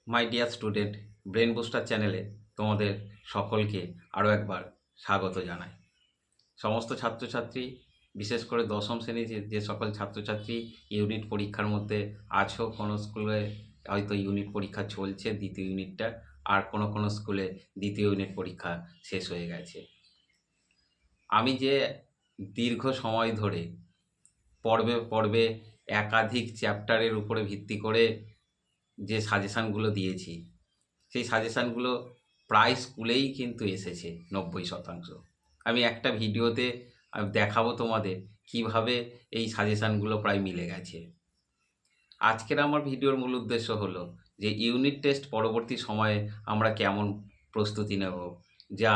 My dear student, brain booster চ্যানেলে তোমাদের সকলকে আরও একবার স্বাগত জানাই। সমস্ত ছাত্রছাত্রী, বিশেষ করে দশম শ্রেণী যে সকল ছাত্রছাত্রী ইউনিট পরীক্ষার মধ্যে আছো, কোনো স্কুলে হয়তো ইউনিট পরীক্ষা চলছে দ্বিতীয় ইউনিটটা, আর কোনো কোনো স্কুলে দ্বিতীয় ইউনিট পরীক্ষা শেষ হয়ে গেছে। আমি যে দীর্ঘ সময় ধরে পর্বে পর্বে একাধিক চ্যাপ্টারের উপরে ভিত্তি করে যে সাজেশানগুলো দিয়েছি, সেই সাজেশানগুলো প্রায় স্কুলেই কিন্তু এসেছে 90%। আমি একটা ভিডিওতে দেখাবো তোমাদের কিভাবে এই সাজেশানগুলো প্রায় মিলে গেছে। আজকের আমার ভিডিওর মূল উদ্দেশ্য হলো যে ইউনিট টেস্ট পরবর্তী সময়ে আমরা কেমন প্রস্তুতি নেব, যা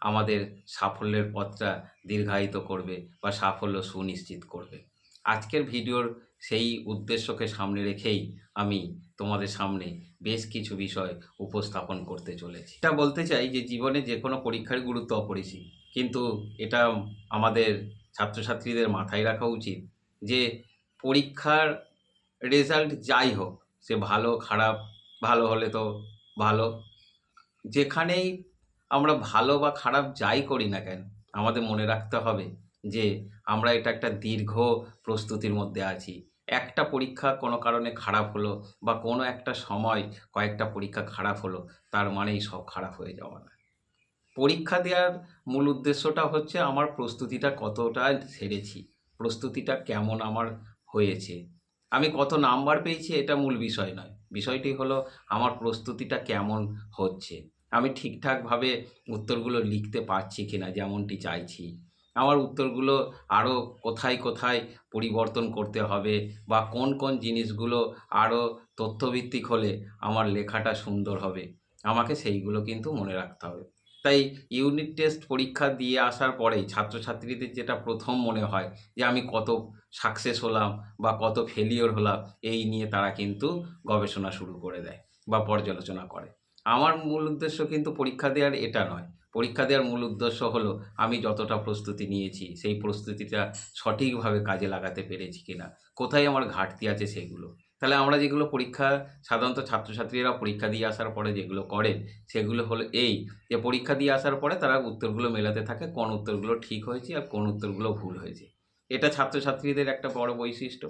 আমাদের সাফল্যের পথটা দীর্ঘায়িত করবে বা সাফল্য সুনিশ্চিত করবে। আজকের ভিডিওর সেই উদ্দেশ্যকে সামনে রেখেই আমি তোমাদের সামনে বেশ কিছু বিষয় উপস্থাপন করতে চলেছি। এটা বলতে চাই যে জীবনে যে কোনো পরীক্ষার গুরুত্ব অপরিসীম, কিন্তু এটা আমাদের ছাত্রছাত্রীদের মাথায় রাখা উচিত যে পরীক্ষার রেজাল্ট যাই হোক, সে ভালো খারাপ, ভালো হলে তো ভালো, যেখানেই আমরা ভালো বা খারাপ যাই করি না কেন, আমাদের মনে রাখতে হবে যে আমরা এটা একটা দীর্ঘ প্রস্তুতির মধ্যে আছি। একটা পরীক্ষা কোনো কারণে খারাপ হলো বা কোনো একটা সময় কয়েকটা পরীক্ষা খারাপ হলো, তার মানেই সব খারাপ হয়ে যাওয়া না। পরীক্ষা দেওয়ার মূল উদ্দেশ্যটা হচ্ছে আমার প্রস্তুতিটা কতটা সেরেছি, প্রস্তুতিটা কেমন আমার হয়েছে, আমি কত নাম্বার পেয়েছি এটা মূল বিষয় নয়। বিষয়টি হলো আমার প্রস্তুতিটা কেমন হচ্ছে, আমি ঠিকঠাকভাবে উত্তরগুলো লিখতে পারছি কিনা যেমনটি চাইছি, আমার উত্তরগুলো আরও কোথায় কোথায় পরিবর্তন করতে হবে বা কোন কোন জিনিসগুলো আরও তথ্যভিত্তিক হলে আমার লেখাটা সুন্দর হবে, আমাকে সেইগুলো কিন্তু মনে রাখতে হবে। তাই ইউনিট টেস্ট পরীক্ষা দিয়ে আসার পরেই ছাত্রছাত্রীদের যেটা প্রথম মনে হয় যে আমি কত সাকসেস হলাম বা কত ফেলিওর হলাম, এই নিয়ে তারা কিন্তু গবেষণা শুরু করে দেয় বা পর্যালোচনা করে। আমার মূল উদ্দেশ্য কিন্তু পরীক্ষা দেওয়ার এটা নয়। পরীক্ষা দেওয়ার মূল উদ্দেশ্য হলো আমি যতটা প্রস্তুতি নিয়েছি সেই প্রস্তুতিটা সঠিকভাবে কাজে লাগাতে পেরেছি কিনা, কোথায় আমার ঘাটতি আছে সেগুলো। তাহলে আমরা যেগুলো পরীক্ষা, সাধারণত ছাত্রছাত্রীরা পরীক্ষা দিয়ে আসার পরে যেগুলো করে সেগুলো হলো এই, যে পরীক্ষা দিয়ে আসার পরে তারা উত্তরগুলো মেলাতে থাকে কোন উত্তরগুলো ঠিক হয়েছে আর কোন উত্তরগুলো ভুল হয়েছে। এটা ছাত্রছাত্রীদের একটা বড় বৈশিষ্ট্য।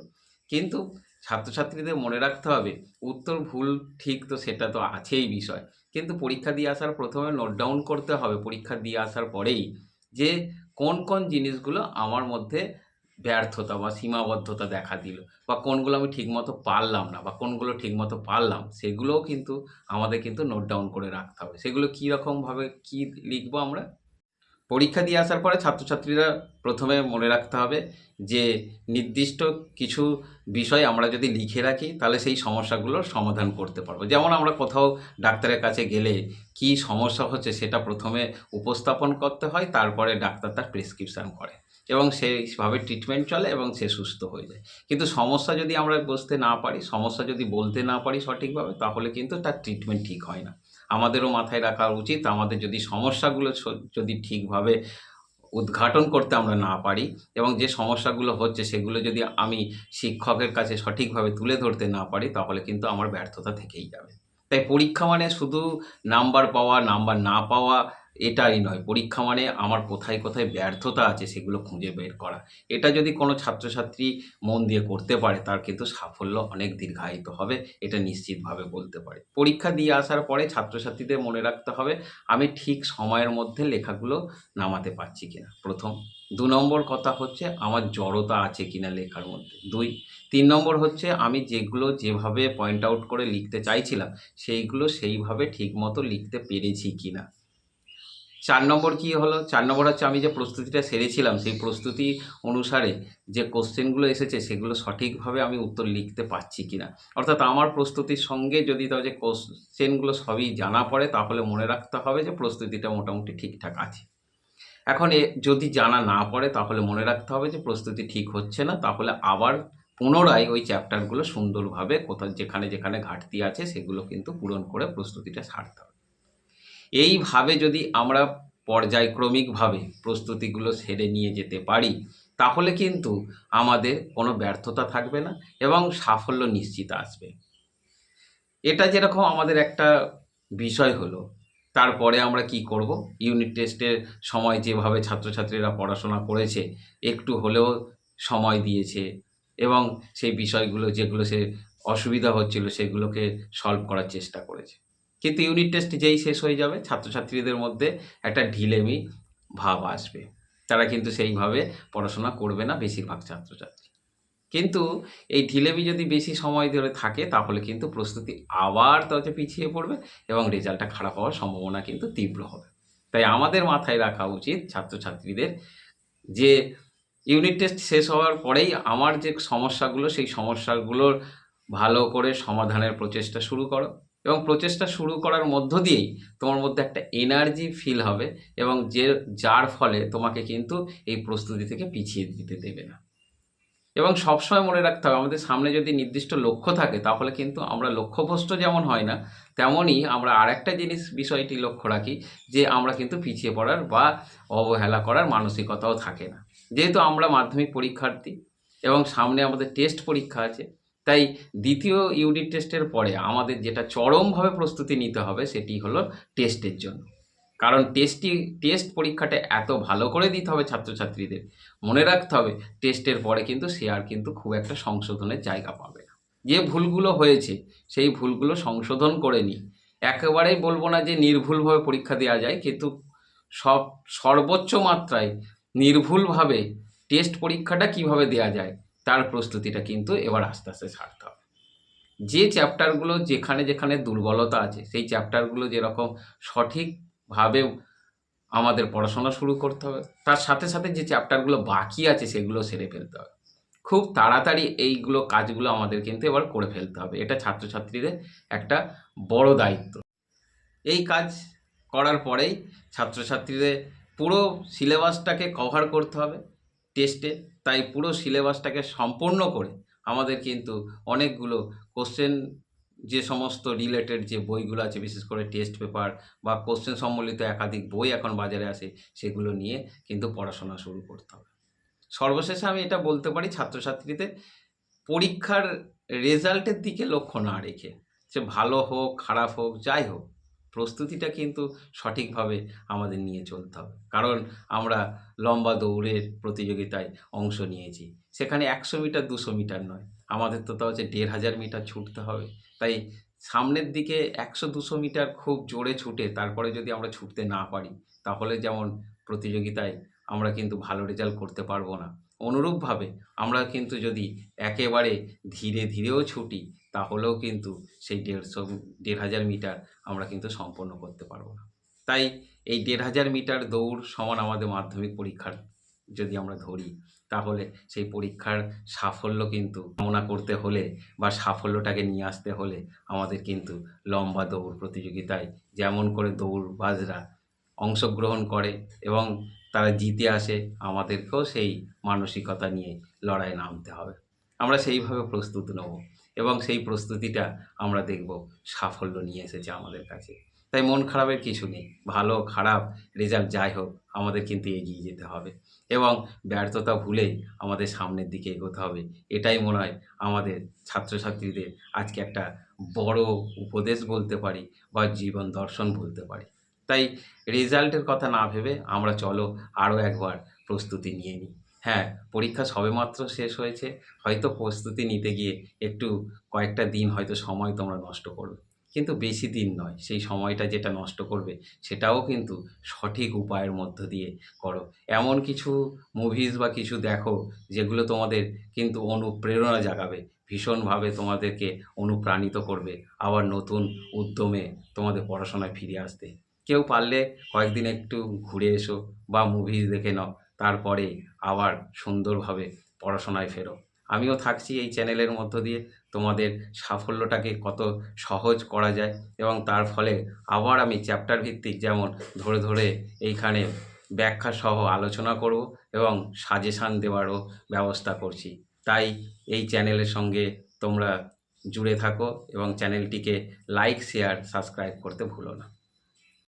কিন্তু ছাত্রছাত্রীদের মনে রাখতে হবে উত্তর ভুল ঠিক তো সেটা তো আছেই বিষয়, কিন্তু পরীক্ষা দিয়ে আসার প্রথমে নোট ডাউন করতে হবে পরীক্ষা দিয়ে আসার পরেই যে কোন কোন জিনিসগুলো আমার মধ্যে ব্যর্থতা বা সীমাবদ্ধতা দেখা দিল বা কোনগুলো আমি ঠিকমতো পারলাম না বা কোনগুলো ঠিকমতো পারলাম, সেগুলোও কিন্তু আমাদের কিন্তু নোট ডাউন করে রাখতে হবে। সেগুলো কীরকমভাবে কী লিখবো আমরা? পরীক্ষা দিয়ে আসার পরে ছাত্রছাত্রীরা প্রথমে মনে রাখতে হবে যে নির্দিষ্ট কিছু বিষয় আমরা যদি লিখে রাখি তাহলে সেই সমস্যাগুলোর সমাধান করতে পারবো। যেমন আমরা কোথাও ডাক্তারের কাছে গেলে কি সমস্যা হচ্ছে সেটা প্রথমে উপস্থাপন করতে হয়, তারপরে ডাক্তার তার প্রেসক্রিপশান করে এবং সেইভাবে ট্রিটমেন্ট চলে এবং সে সুস্থ হয়ে যায়। কিন্তু সমস্যা যদি আমরা বুঝতে না পারি, সমস্যা যদি বলতে না পারি সঠিকভাবে, তাহলে কিন্তু তার ট্রিটমেন্ট ঠিক হয় না। আমাদেরও মাথায় রাখা উচিত আমাদের যদি সমস্যাগুলো যদি ঠিকভাবে উদ্ঘাটন করতে আমরা না পারি এবং যে সমস্যাগুলো হচ্ছে সেগুলো যদি আমি শিক্ষকের কাছে সঠিকভাবে তুলে ধরতে না পারি, তাহলে কিন্তু আমার ব্যর্থতা থেকেই যাবে। তাই পরীক্ষা মানে শুধু নাম্বার পাওয়া, নাম্বার না পাওয়া এটাই নয়। পরীক্ষা মানে আমার কোথায় কোথায় ব্যর্থতা আছে সেগুলো খুঁজে বের করা। এটা যদি কোনো ছাত্রছাত্রী মন দিয়ে করতে পারে তার কিন্তু সাফল্য অনেক দীর্ঘায়িত হবে, এটা নিশ্চিতভাবে বলতে পারি। পরীক্ষা দিয়ে আসার পরে ছাত্রছাত্রীদের মনে রাখতে হবে আমি ঠিক সময়ের মধ্যে লেখাগুলো নামাতে পারছি কিনা, প্রথম। ২ নম্বর কথা হচ্ছে আমার জড়তা আছে কিনা লেখার মধ্যে, ২। ৩ নম্বর হচ্ছে আমি যেগুলো যেভাবে পয়েন্ট আউট করে লিখতে চাইছিলাম সেইগুলো সেইভাবে ঠিকমতো লিখতে পেরেছি কিনা। ৪ নম্বর কী হলো? ৪ নম্বর হচ্ছে আমি যে প্রস্তুতিটা সেরেছিলাম সেই প্রস্তুতি অনুসারে যে কোশ্চেনগুলো এসেছে সেগুলো সঠিকভাবে আমি উত্তর লিখতে পারছি কিনা। অর্থাৎ আমার প্রস্তুতির সঙ্গে যদি তাও যে কোশ্চেনগুলো সবই জানা পড়ে তাহলে মনে রাখতে হবে যে প্রস্তুতিটা মোটামুটি ঠিকঠাক আছে। এখন যদি জানা না পড়ে তাহলে মনে রাখতে হবে যে প্রস্তুতি ঠিক হচ্ছে না, তাহলে আবার পুনরায় ওই চ্যাপ্টারগুলো সুন্দরভাবে কোথাও যেখানে যেখানে ঘাটতি আছে সেগুলো কিন্তু পূরণ করে প্রস্তুতিটা সারতে হবে। এইভাবে যদি আমরা পর্যায়ক্রমিকভাবে প্রস্তুতিগুলো সেরে নিয়ে যেতে পারি তাহলে কিন্তু আমাদের কোনো ব্যর্থতা থাকবে না এবং সাফল্য নিশ্চিত আসবে। এটা যেরকম আমাদের একটা বিষয় হলো, তারপরে আমরা কি করব? ইউনিট টেস্টের সময় যেভাবে ছাত্রছাত্রীরা পড়াশোনা করেছে, একটু হলেও সময় দিয়েছে এবং সেই বিষয়গুলো যেগুলো সে অসুবিধা হচ্ছিল সেগুলোকে সলভ করার চেষ্টা করেছে। কিন্তু ইউনিট টেস্ট যেই শেষ হয়ে যাবে, ছাত্রছাত্রীদের মধ্যে একটা ঢিলেমি ভাব আসবে। তারা কিন্তু সেইভাবে পড়াশোনা করবে না বেশিরভাগ ছাত্রছাত্রী। কিন্তু এই ঢিলেমি যদি বেশি সময় ধরে থাকে তাহলে কিন্তু প্রস্তুতি আবার তাতে পিছিয়ে পড়বে এবং রেজাল্টটা খারাপ হওয়ার সম্ভাবনা কিন্তু তীব্র হবে। তাই আমাদের মাথায় রাখা উচিত ছাত্রছাত্রীদের যে ইউনিট টেস্ট শেষ হওয়ার পরেই আমার যে সমস্যাগুলো, সেই সমস্যাগুলোর ভালো করে সমাধানের প্রচেষ্টা শুরু করো এবং প্রচেষ্টা শুরু করার মধ্য দিয়েই তোমার মধ্যে একটা এনার্জি ফিল হবে এবং যার ফলে তোমাকে কিন্তু এই প্রস্তুতি থেকে পিছিয়ে দিতে দেবে না। এবং সবসময় মনে রাখতে হবে আমাদের সামনে যদি নির্দিষ্ট লক্ষ্য থাকে তাহলে কিন্তু আমরা লক্ষ্যভ্রষ্ট যেমন হয় না, তেমনই আমরা আরেকটা বিষয়টি লক্ষ্য রাখি যে আমরা কিন্তু পিছিয়ে পড়ার বা অবহেলা করার মানসিকতাও থাকে না। যেহেতু আমরা মাধ্যমিক পরীক্ষার্থী এবং সামনে আমাদের টেস্ট পরীক্ষা আছে, তাই দ্বিতীয় ইউনিট টেস্টের পরে আমাদের যেটা চরমভাবে প্রস্তুতি নিতে হবে সেটি হলো টেস্টের জন্য। কারণ টেস্ট পরীক্ষাটা এত ভালো করে দিতে হবে ছাত্রছাত্রীদের, মনে রাখতে হবে টেস্টের পরে কিন্তু সে আর কিন্তু খুব একটা সংশোধনের জায়গা পাবে না। যে ভুলগুলো হয়েছে সেই ভুলগুলো সংশোধন করে নিই। একেবারেই বলবো না যে নির্ভুলভাবে পরীক্ষা দেওয়া যায়, কিন্তু সর্বোচ্চ মাত্রায় নির্ভুলভাবে টেস্ট পরীক্ষাটা কিভাবে দেওয়া যায় তার প্রস্তুতিটা কিন্তু এবার আস্তে আস্তে ছাড়তে হবে। যে চ্যাপ্টারগুলো যেখানে যেখানে দুর্বলতা আছে সেই চ্যাপ্টারগুলো যেরকম সঠিকভাবে আমাদের পড়াশোনা শুরু করতে হবে, তার সাথে সাথে যে চ্যাপ্টারগুলো বাকি আছে সেগুলো সেরে ফেলতে হবে। খুব তাড়াতাড়ি এইগুলো কাজগুলো আমাদের কিন্তু এবার করে ফেলতে হবে। এটা ছাত্রছাত্রীদের একটা বড় দায়িত্ব। এই কাজ করার পরেই ছাত্রছাত্রীদের পুরো সিলেবাসটাকে কভার করতে হবে টেস্টে। তাই পুরো সিলেবাসটাকে সম্পূর্ণ করে আমাদের কিন্তু অনেকগুলো কোশ্চেন, যে সমস্ত রিলেটেড যে বইগুলো আছে বিশেষ করে টেস্ট পেপার বা কোশ্চেন সম্বলিত একাধিক বই এখন বাজারে আসে, সেগুলো নিয়ে কিন্তু পড়াশোনা শুরু করতে হবে। সর্বশেষে আমি এটা বলতে পারি ছাত্রছাত্রীদের পরীক্ষার রেজাল্টের দিকে লক্ষ্য না রেখে, সে ভালো হোক খারাপ হোক যাই হোক, প্রস্তুতিটা কিন্তু সঠিকভাবে আমাদের নিয়ে চলতে হবে। কারণ আমরা লম্বা দৌড়ের প্রতিযোগিতায় অংশ নিয়েছি, সেখানে 100 মিটার 200 মিটার নয়, আমাদের তো তা হচ্ছে 1500 মিটার ছুটতে হবে। তাই সামনের দিকে 100-200 মিটার খুব জোরে ছুটে তারপরে যদি আমরা ছুটতে না পারি তাহলে যেমন প্রতিযোগিতায় আমরা কিন্তু ভালো রেজাল্ট করতে পারবো না, অনুরূপভাবে আমরা কিন্তু যদি একেবারে ধীরে ধীরেও ছুটি তাহলেও কিন্তু সেই 1500 মিটার আমরা কিন্তু সম্পন্ন করতে পারবো না। তাই এই 1500 মিটার দৌড় সমান আমাদের মাধ্যমিক পরীক্ষার যদি আমরা ধরি, তাহলে সেই পরীক্ষার সাফল্য কিন্তু কামনা করতে হলে বা সাফল্যটাকে নিয়ে আসতে হলে আমাদের কিন্তু লম্বা দৌড় প্রতিযোগিতায় যেমন করে দৌড়বাজরা অংশগ্রহণ করে এবং তারা জিতে আসে, আমাদেরকেও সেই মানসিকতা নিয়ে লড়াইয়ে নামতে হবে। আমরা সেইভাবে প্রস্তুত নেব এবং সেই প্রস্তুতিটা আমরা দেখব সাফল্য নিয়ে এসেছে আমাদের কাছে। তাই মন খারাপের কিছু নেই, ভালো খারাপ রেজাল্ট যাই হোক আমাদের কিন্তু এগিয়ে যেতে হবে এবং ব্যর্থতা ভুলেই আমাদের সামনের দিকে এগোতে হবে। এটাই মনে হয় আমাদের ছাত্রছাত্রীদের আজকে একটা বড় উপদেশ বলতে পারি বা জীবন দর্শন বলতে পারি। তাই রেজাল্টের কথা না ভেবে আমরা চলো আরও একবার প্রস্তুতি নিয়ে নিই। হ্যাঁ, পরীক্ষা সবেমাত্র শেষ হয়েছে, হয়তো প্রস্তুতি নিতে গিয়ে একটু কয়েকটা দিন হয়তো সময় তোমরা নষ্ট করবে, কিন্তু বেশি দিন নয়। সেই সময়টা যেটা নষ্ট করবে সেটাও কিন্তু সঠিক উপায়ের মধ্য দিয়ে করো। এমন কিছু মুভিজ বা কিছু দেখো যেগুলো তোমাদের কিন্তু অনুপ্রেরণা জাগাবে, ভীষণভাবে তোমাদেরকে অনুপ্রাণিত করবে আবার নতুন উদ্যমে তোমাদের পড়াশোনায় ফিরে আসতে। কেউ পারলে কয়েকদিন একটু ঘুরে এসো বা মুভিজ দেখে নাও, তারপরে আবার সুন্দরভাবে পড়াশোনায় ফেরো। আমিও থাকছি এই চ্যানেলের মধ্য দিয়ে তোমাদের সাফল্যটাকে কত সহজ করা যায় এবং তার ফলে আবার আমি চ্যাপ্টার ভিত্তিক যেমন ধরে ধরে এইখানে ব্যাখ্যা সহ আলোচনা করব এবং সাজেশান দেওয়ারও ব্যবস্থা করছি। তাই এই চ্যানেলের সঙ্গে তোমরা জুড়ে থাকো এবং চ্যানেলটিকে লাইক শেয়ার সাবস্ক্রাইব করতে ভুলো না।